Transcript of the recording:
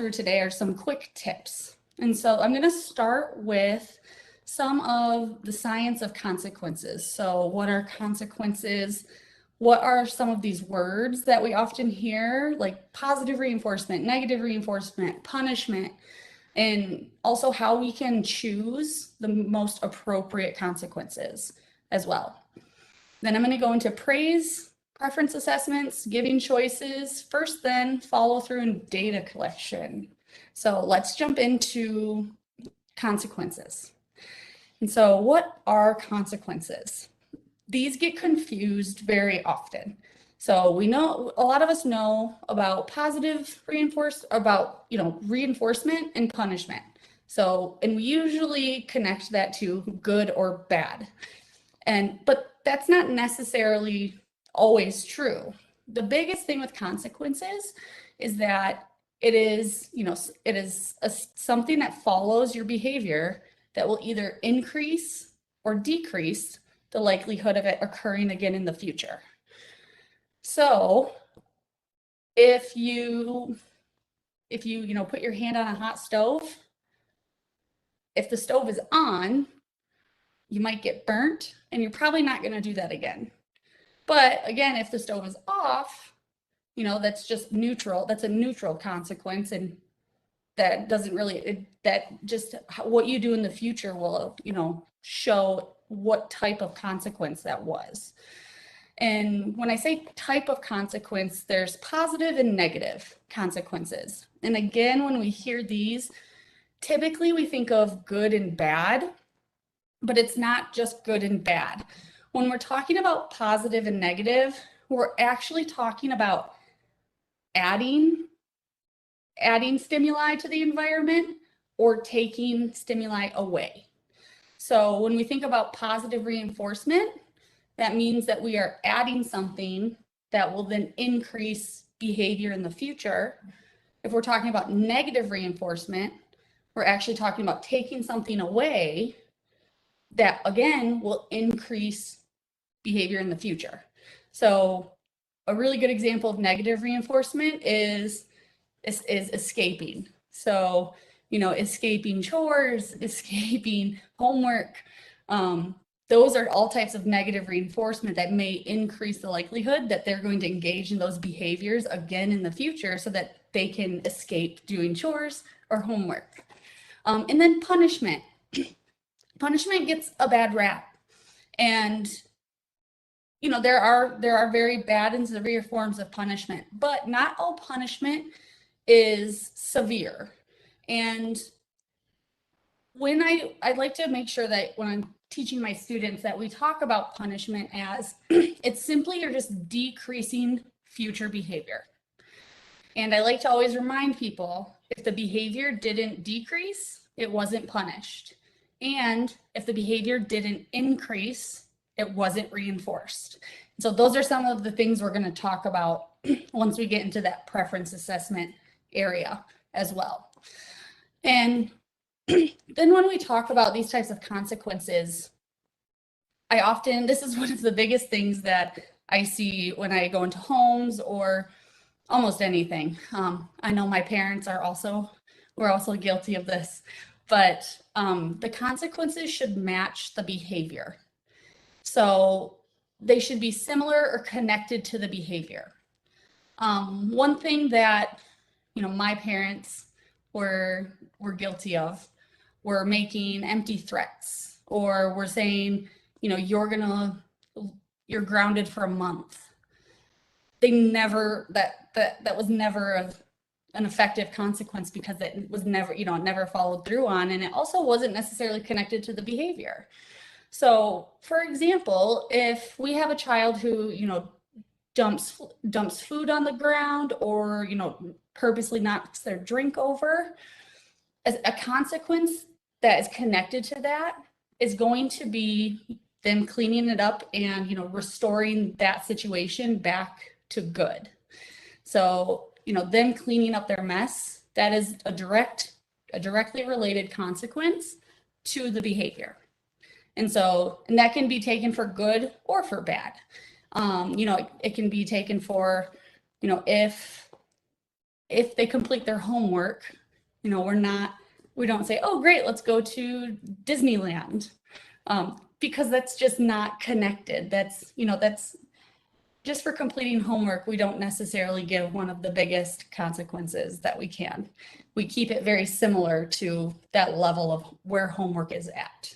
through today are some quick tips. And so I'm going to start with some of the science of consequences. So what are consequences? What are some of these words that we often hear, like positive reinforcement, negative reinforcement, punishment, and also how we can choose the most appropriate consequences as well. Then I'm going to go into praise, preference assessments, giving choices, first then follow through and data collection. So let's jump into consequences. And so what are consequences? These get confused very often. So we know, a lot of us know about positive reinforcement and punishment. So, and we usually connect that to good or bad. But that's not necessarily always true. The biggest thing with consequences is that it is something that follows your behavior that will either increase or decrease the likelihood of it occurring again in the future. So if you put your hand on a hot stove, if the stove is on, you might get burnt and you're probably not going to do that again. But again, if the stove is off, that's just neutral. That's a neutral consequence, and that doesn't really, what you do in the future will, show what type of consequence that was. And when I say type of consequence, there's positive and negative consequences. And again, when we hear these, typically we think of good and bad, but it's not just good and bad. When we're talking about positive and negative, we're actually talking about adding stimuli to the environment or taking stimuli away. So when we think about positive reinforcement, that means that we are adding something that will then increase behavior in the future. If we're talking about negative reinforcement, we're actually talking about taking something away that, again, will increase behavior in the future. So a really good example of negative reinforcement is escaping. So, escaping chores, escaping homework. Those are all types of negative reinforcement that may increase the likelihood that they're going to engage in those behaviors again in the future so that they can escape doing chores or homework. And then punishment. Punishment gets a bad rap. And there are very bad and severe forms of punishment, but not all punishment is severe. And when I'd like to make sure that when I'm teaching my students that we talk about punishment as it's simply you're just decreasing future behavior. And I like to always remind people, if the behavior didn't decrease, it wasn't punished. And if the behavior didn't increase, it wasn't reinforced. So those are some of the things we're going to talk about once we get into that preference assessment area as well. And then when we talk about these types of consequences, this is one of the biggest things that I see when I go into homes or almost anything. I know my parents we're also guilty of this, but the consequences should match the behavior. So they should be similar or connected to the behavior. One thing that, my parents were guilty of were making empty threats, or were saying, you're grounded for a month. That was never an effective consequence because it was never, never followed through on. And it also wasn't necessarily connected to the behavior. So for example, if we have a child who, dumps food on the ground or, purposely knocks their drink over, as a consequence that is connected to that is going to be them cleaning it up and, restoring that situation back to good. So, them cleaning up their mess, that is a directly related consequence to the behavior. And that can be taken for good or for bad. It can be taken for, if if they complete their homework, you know, we don't say, oh, great, let's go to Disneyland. Because that's just not connected. That's, you know, that's just for completing homework. We don't necessarily give one of the biggest consequences that we can. We keep it very similar to that level of where homework is at.